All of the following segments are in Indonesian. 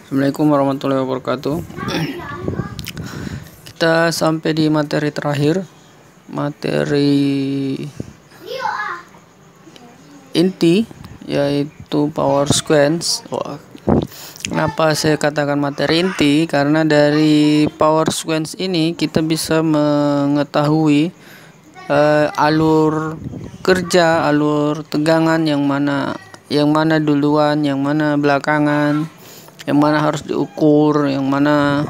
Assalamualaikum warahmatullahi wabarakatuh. Kita sampai di materi terakhir, materi inti, yaitu power sequence. Kenapa saya katakan materi inti? Karena dari power sequence ini kita bisa mengetahui alur kerja, alur tegangan yang mana duluan, yang mana belakangan, yang mana harus diukur, yang mana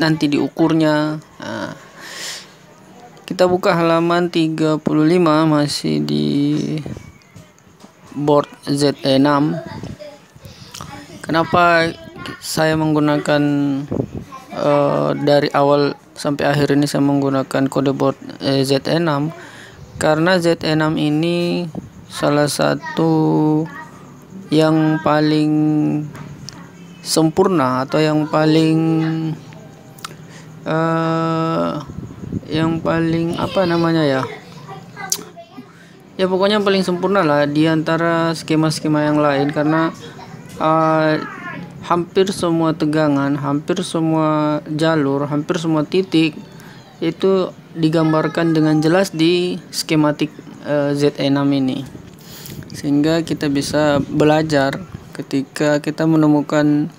nanti diukurnya. Nah, kita buka halaman 35, masih di board ZE6. Kenapa saya menggunakan dari awal sampai akhir ini saya menggunakan kode board ZE6? Karena ZE6 ini salah satu yang paling sempurna atau yang paling apa namanya ya pokoknya paling sempurna lah di antara skema-skema yang lain, karena hampir semua tegangan, hampir semua jalur, hampir semua titik itu digambarkan dengan jelas di skematik ZE6 ini, sehingga kita bisa belajar ketika kita menemukan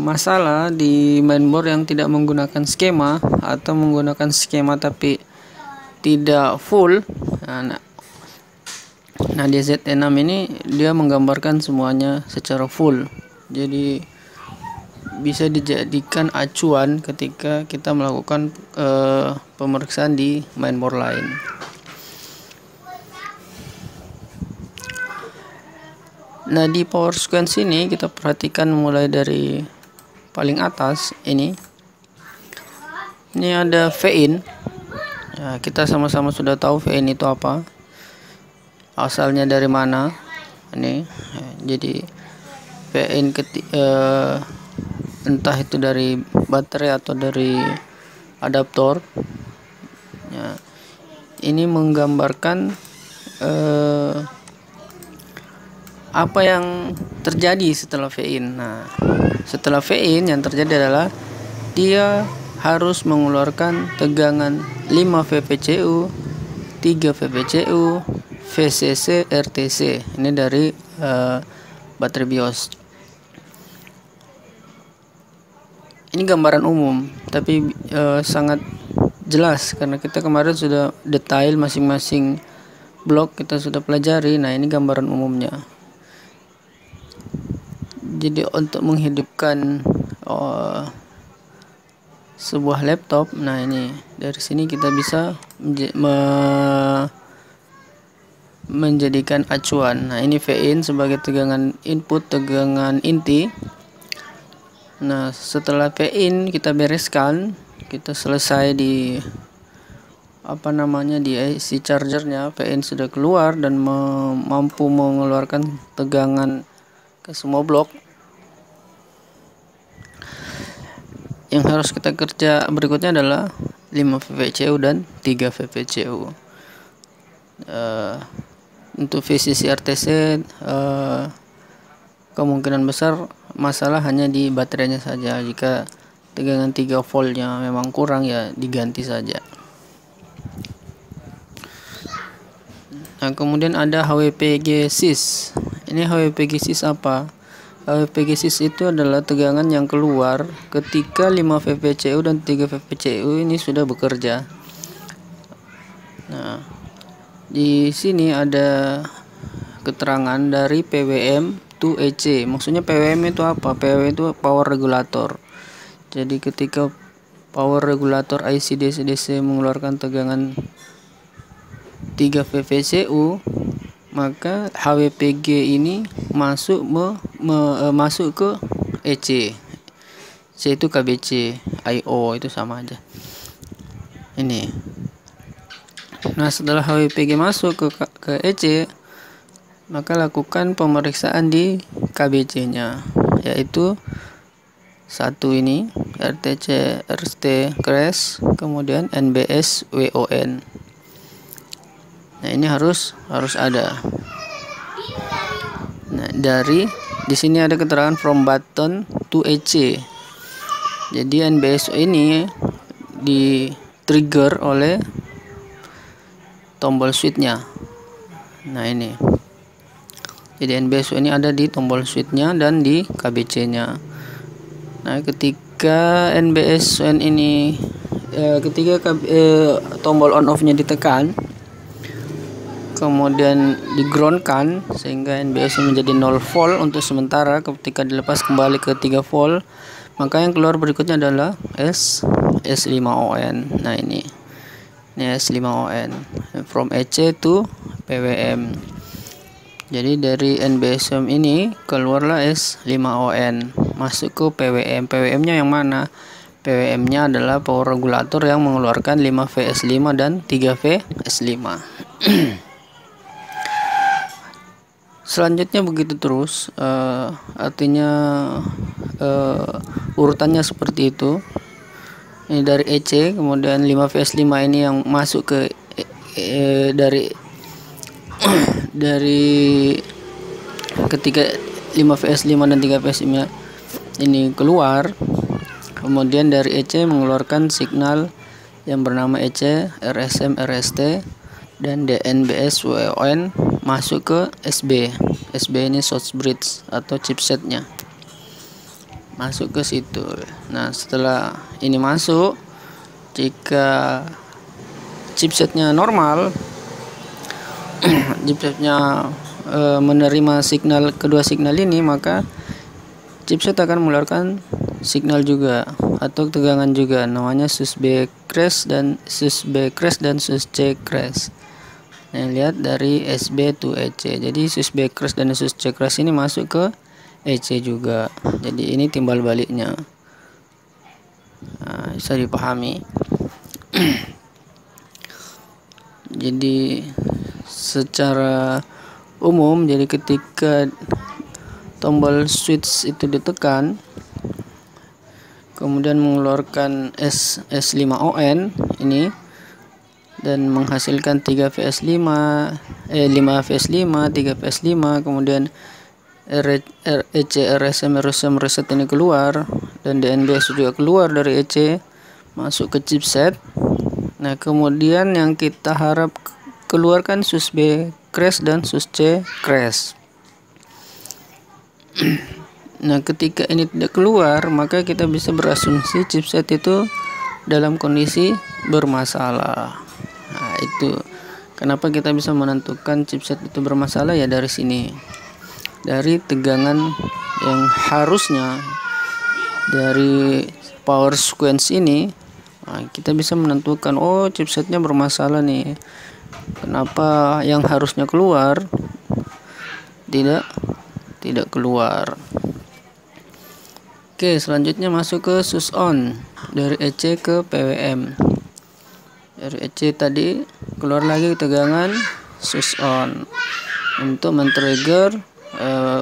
masalah di mainboard yang tidak menggunakan skema atau menggunakan skema tapi tidak full. Nah di ZE6 ini dia menggambarkan semuanya secara full, jadi bisa dijadikan acuan ketika kita melakukan pemeriksaan di mainboard lain. Nah di power sequence ini kita perhatikan mulai dari paling atas ini ada V-in. Ya, kita sama-sama sudah tahu V-in itu apa, asalnya dari mana. Ini jadi V-in entah itu dari baterai atau dari adaptor. Ya, ini menggambarkan apa yang terjadi setelah V-in. Nah, setelah V-in yang terjadi adalah dia harus mengeluarkan tegangan 5 VPCU, 3 VPCU, VCC, RTC. Ini dari baterai BIOS. Ini gambaran umum, tapi sangat jelas karena kita kemarin sudah detail masing-masing blok kita sudah pelajari. Nah, ini gambaran umumnya. Jadi untuk menghidupkan sebuah laptop, nah ini dari sini kita bisa menjadikan acuan. Nah ini V-in sebagai tegangan input, tegangan inti. Nah setelah V-in kita bereskan, kita selesai di di IC chargernya, V-in sudah keluar dan mampu mengeluarkan tegangan ke semua blok. Yang harus kita kerja berikutnya adalah 5 VPCU dan 3 VPCU. Untuk VCC RTC kemungkinan besar masalah hanya di baterainya saja. Jika tegangan 3 voltnya memang kurang, ya diganti saja. Nah kemudian ada HWPG SYS. Ini HWPG SYS apa? HWPG SYS itu adalah tegangan yang keluar ketika 5 VPCU dan 3 VPCU ini sudah bekerja. Nah, di sini ada keterangan dari PWM to EC. Maksudnya PWM itu apa? PWM itu power regulator. Jadi ketika power regulator IC DC-DC mengeluarkan tegangan 3 VPCU, maka HWPG ini masuk masuk ke EC. C itu KBC, IO itu sama aja. Ini. Nah, setelah HWPG masuk ke EC, maka lakukan pemeriksaan di KBC-nya, yaitu satu ini RTC RT crash, kemudian NBS WON. Nah ini harus ada. Nah dari di sini ada keterangan from button to EC. Jadi NBSO ini di trigger oleh tombol switch-nya. Nah ini. Jadi NBSO ini ada di tombol switch-nya dan di KBC-nya. Nah, ketika NBSO ini tombol on off-nya ditekan, kemudian di ground-kan sehingga NBSO menjadi 0 volt untuk sementara. Ketika dilepas kembali ke 3 volt, maka yang keluar berikutnya adalah S5ON. Nah ini S5ON from EC to PWM. Jadi dari NBSO ini keluarlah S5ON masuk ke PWM. PWM-nya yang mana? PWM-nya adalah power regulator yang mengeluarkan 5VS5 dan 3VS5. Selanjutnya begitu terus, artinya urutannya seperti itu. Ini dari EC, kemudian 5VS5 ini yang masuk ke dari ketika 5VS5 dan 3VS5 ini keluar, kemudian dari EC mengeluarkan signal yang bernama EC, RSM, RST, dan DNBS WON masuk ke SB. SB ini source bridge atau chipsetnya, masuk ke situ. Nah, setelah ini masuk, jika chipsetnya normal, chipsetnya menerima signal, kedua signal ini, maka chipset akan mengeluarkan signal juga atau tegangan juga, namanya sus B crash dan sus C crash. Nah, lihat dari SB to EC. Jadi sus B crash dan sus C crash ini masuk ke EC juga. Jadi ini timbal baliknya. Nah, bisa dipahami. Jadi secara umum, jadi ketika tombol switch itu ditekan, kemudian mengeluarkan S5ON ini dan menghasilkan 3VS5, 5VS5, 3VS5, kemudian EC, RSM, reset ini keluar, dan DNBS juga keluar dari EC masuk ke chipset. Nah, kemudian yang kita harap keluarkan sus B crash dan sus C crash. Nah, ketika ini tidak keluar, maka kita bisa berasumsi chipset itu dalam kondisi bermasalah. Nah, itu kenapa kita bisa menentukan chipset itu bermasalah, ya dari sini. Dari tegangan yang harusnya dari power sequence ini, nah, kita bisa menentukan, oh chipsetnya bermasalah nih. Kenapa yang harusnya keluar tidak keluar. Oke, selanjutnya masuk ke sus on, dari EC ke PWM. Dari EC tadi keluar lagi tegangan sus on untuk men-trigger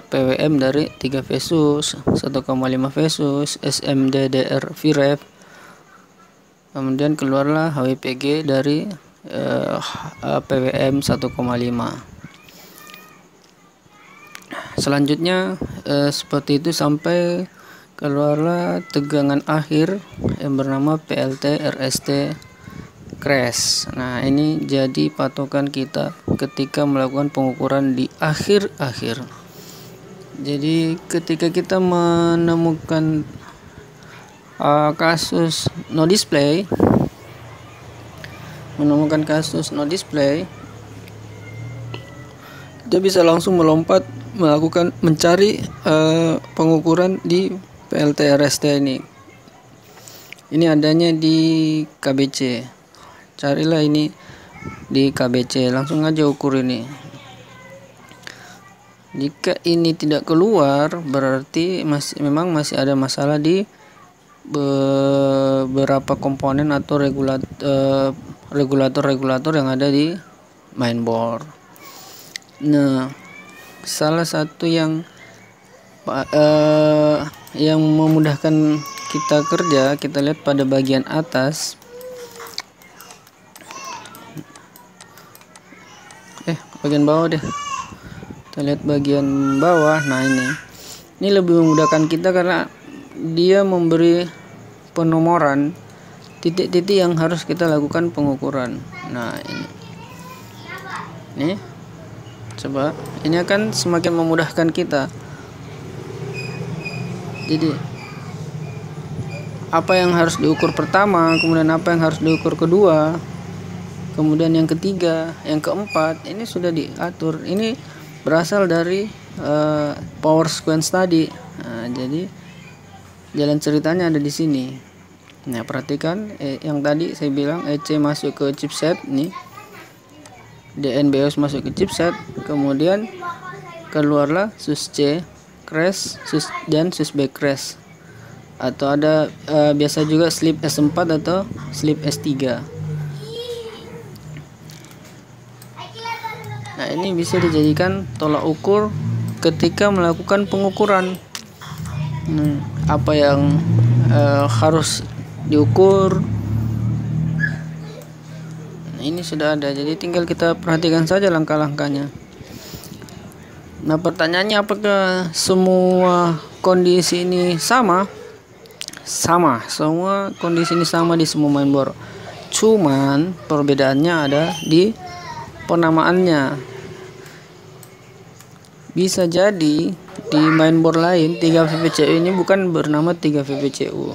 PWM dari 3 VSUS, 1,5 VSUS, SMDDR VREF. Kemudian keluarlah HWPG dari PWM 1,5. Selanjutnya seperti itu sampai keluarlah tegangan akhir yang bernama PLT RST crash. Nah, ini jadi patokan kita ketika melakukan pengukuran di akhir-akhir. Jadi ketika kita menemukan kasus no display, kita bisa langsung melompat mencari pengukuran di PLT RST ini. Ini adanya di KBC. Carilah ini di KBC, langsung aja ukur ini. Jika ini tidak keluar, berarti memang masih ada masalah di beberapa komponen atau regulator yang ada di mainboard. Nah, salah satu yang memudahkan kita kerja, kita lihat pada bagian atas. Bagian bawah deh. Kita lihat bagian bawah. Nah, ini Ini lebih memudahkan kita karena dia memberi penomoran titik-titik yang harus kita lakukan pengukuran. Nah, ini coba, ini akan semakin memudahkan kita. Jadi apa yang harus diukur pertama, kemudian apa yang harus diukur kedua, kemudian yang ketiga, yang keempat, ini sudah diatur. Ini berasal dari power sequence tadi. Nah, jadi jalan ceritanya ada di sini. Nah, perhatikan yang tadi saya bilang EC masuk ke chipset nih, DNBOS masuk ke chipset, kemudian keluarlah SUS-C crash dan SUS-B crash, atau ada biasa juga slip S4 atau slip S3. Nah, ini bisa dijadikan tolak ukur ketika melakukan pengukuran. Apa yang harus diukur, nah, ini sudah ada, jadi tinggal kita perhatikan saja langkah-langkahnya. Nah, pertanyaannya, apakah semua kondisi ini sama? Sama, semua kondisi ini sama di semua mainboard. Cuman perbedaannya ada di penamaannya. Bisa jadi di mainboard lain 3 VPCU ini bukan bernama 3 VPCU.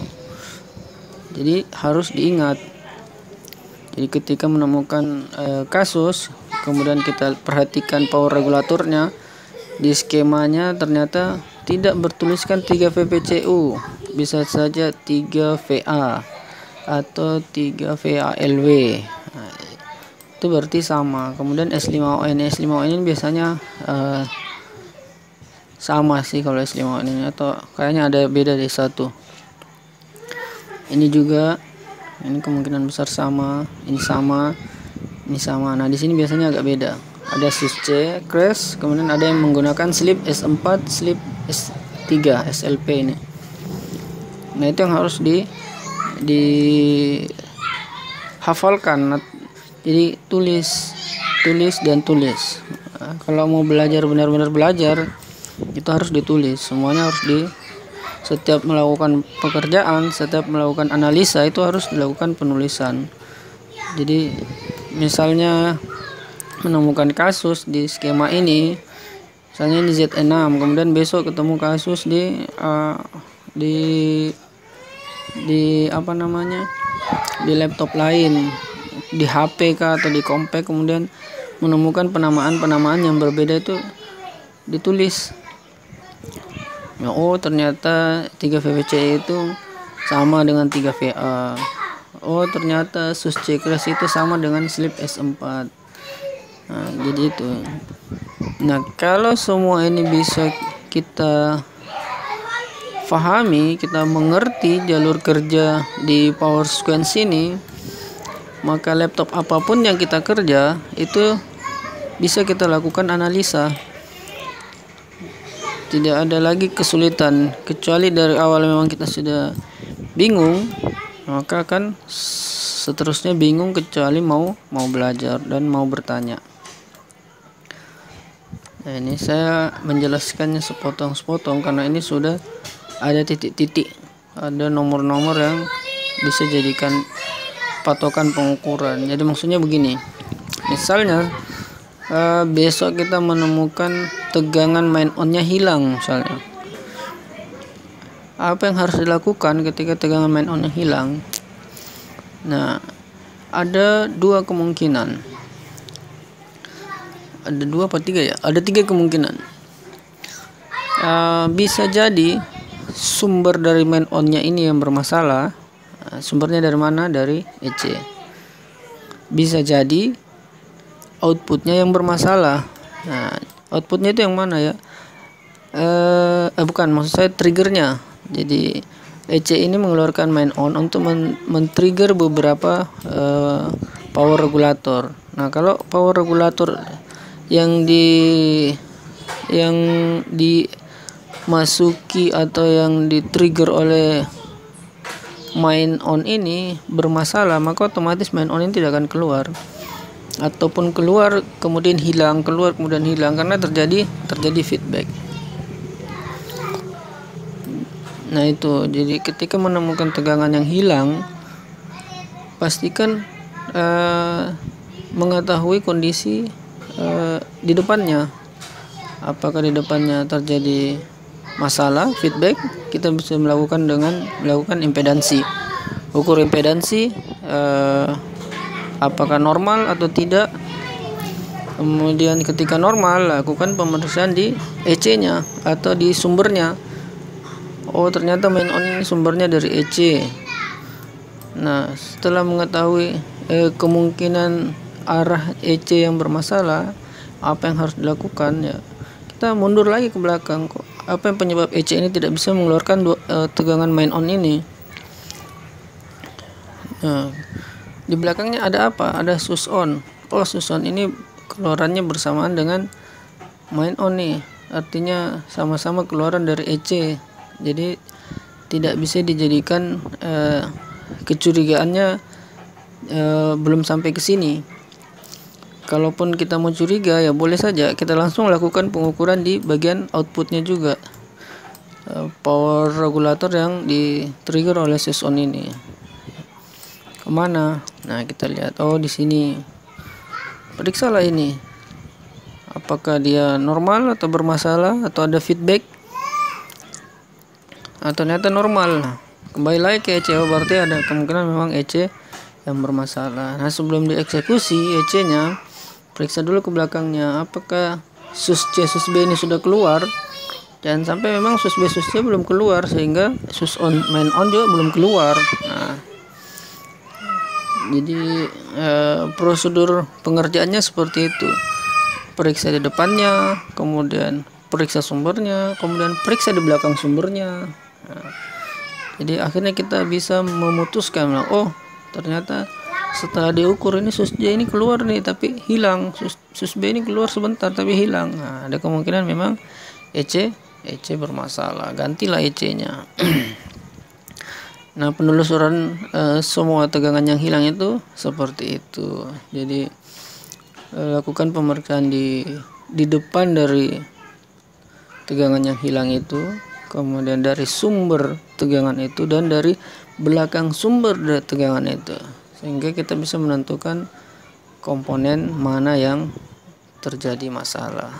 Jadi harus diingat. Jadi ketika menemukan kasus, kemudian kita perhatikan power regulatornya, di skemanya ternyata tidak bertuliskan 3 VPCU, bisa saja 3 VA atau 3 VALW. Nah, itu berarti sama. Kemudian S5ON ini biasanya sama sih kalau S5ON ini, atau kayaknya ada beda di satu. Ini juga, ini kemungkinan besar sama, ini sama, ini sama. Nah, di sini biasanya agak beda. Ada SUS-C crash, kemudian ada yang menggunakan slip S4, slip S3, SLP ini. Nah, itu yang harus dihafalkan. Jadi tulis dan tulis. Nah, kalau mau belajar benar-benar belajar, itu harus ditulis. Semuanya harus setiap melakukan pekerjaan, setiap melakukan analisa itu harus dilakukan penulisan. Jadi misalnya menemukan kasus di skema ini, misalnya ini Z6, kemudian besok ketemu kasus di apa namanya, di laptop lain, di HP kah atau di compact, kemudian menemukan penamaan yang berbeda, itu ditulis. Oh, ternyata 3 VPC itu sama dengan 3 VA. Oh, ternyata SUS-C crash itu sama dengan slip S4. Nah, jadi itu. Nah, kalau semua ini bisa kita fahami, kita mengerti jalur kerja di power sequence ini, maka laptop apapun yang kita kerja itu bisa kita lakukan analisa. Tidak ada lagi kesulitan, kecuali dari awal memang kita sudah bingung, maka kan seterusnya bingung kecuali mau belajar dan mau bertanya. Nah, ini saya menjelaskannya sepotong-sepotong karena ini sudah ada titik-titik, ada nomor-nomor yang bisa jadikan patokan pengukuran. Jadi maksudnya begini, misalnya besok kita menemukan tegangan main on-nya hilang misalnya. Apa yang harus dilakukan ketika tegangan main on-nya hilang? Nah, ada dua kemungkinan. Ada dua apa tiga ya? Ada tiga kemungkinan. Bisa jadi sumber dari main on-nya ini yang bermasalah. Sumbernya dari mana? Dari EC. Bisa jadi outputnya yang bermasalah. Nah, outputnya itu yang mana ya? Bukan, maksud saya triggernya. Jadi EC ini mengeluarkan main on untuk men-trigger beberapa power regulator. Nah, kalau power regulator yang dimasuki atau yang di-trigger oleh main on ini bermasalah, maka otomatis main on ini tidak akan keluar. Ataupun keluar kemudian hilang, keluar kemudian hilang, karena terjadi feedback. Nah itu, jadi ketika menemukan tegangan yang hilang, pastikan mengetahui kondisi di depannya. Apakah di depannya terjadi masalah feedback, kita bisa melakukan impedansi, ukur impedansi apakah normal atau tidak. Kemudian ketika normal, lakukan pemeriksaan di EC-nya atau di sumbernya. Oh, ternyata main on ini sumbernya dari EC. Nah, setelah mengetahui kemungkinan arah EC yang bermasalah, apa yang harus dilakukan ya? Kita mundur lagi ke belakang. Kok apa yang penyebab EC ini tidak bisa mengeluarkan tegangan main on ini? Nah, di belakangnya ada apa? Ada switch on. Oh, switch on ini keluarannya bersamaan dengan main on nih. Artinya sama-sama keluaran dari EC. Jadi tidak bisa dijadikan kecurigaannya belum sampai ke sini. Kalaupun kita mau curiga, ya boleh saja kita langsung lakukan pengukuran di bagian outputnya juga, power regulator yang di trigger oleh switch on ini. Kemana? Nah, kita lihat. Oh, di sini. Periksalah ini, apakah dia normal atau bermasalah atau ada feedback. Ternyata normal. Nah, kembali lagi ke EC, berarti ada kemungkinan memang EC yang bermasalah. Nah, sebelum dieksekusi EC-nya, periksa dulu ke belakangnya, apakah sus C sus B ini sudah keluar. Jangan sampai memang sus B sus C belum keluar sehingga sus on main on juga belum keluar. Nah, jadi prosedur pengerjaannya seperti itu. Periksa di depannya, kemudian periksa sumbernya, kemudian periksa di belakang sumbernya. Nah, jadi akhirnya kita bisa memutuskan, oh ternyata setelah diukur ini sus J ini keluar nih tapi hilang, sus B ini keluar sebentar tapi hilang. Nah, ada kemungkinan memang EC bermasalah, gantilah EC-nya. Nah, penelusuran semua tegangan yang hilang itu seperti itu. Jadi lakukan pemeriksaan di depan dari tegangan yang hilang itu, kemudian dari sumber tegangan itu, dan dari belakang sumber tegangan itu, sehingga kita bisa menentukan komponen mana yang terjadi masalah.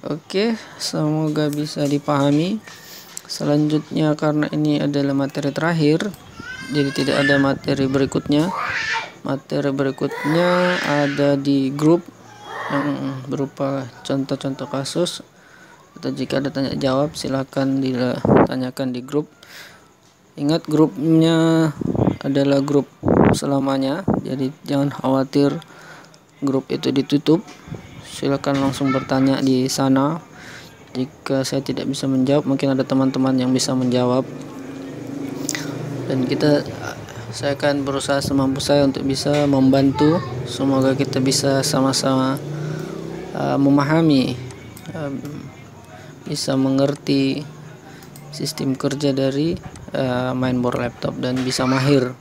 Oke, semoga bisa dipahami. Selanjutnya, karena ini adalah materi terakhir, jadi tidak ada materi berikutnya. Materi berikutnya ada di grup yang berupa contoh-contoh kasus, atau jika ada tanya jawab silakan ditanyakan di grup. Ingat, grupnya adalah grup selamanya, jadi jangan khawatir grup itu ditutup. Silakan langsung bertanya di sana. Jika saya tidak bisa menjawab, mungkin ada teman-teman yang bisa menjawab, dan saya akan berusaha semampu saya untuk bisa membantu. Semoga kita bisa sama-sama memahami, bisa mengerti sistem kerja dari mainboard laptop dan bisa mahir.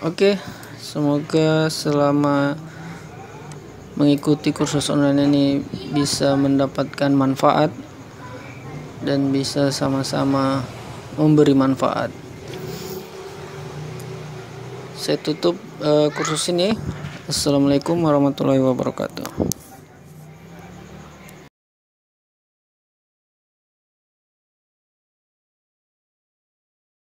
Oke, semoga selama mengikuti kursus online ini bisa mendapatkan manfaat dan bisa sama-sama memberi manfaat. Saya tutup kursus ini. Assalamualaikum warahmatullahi wabarakatuh.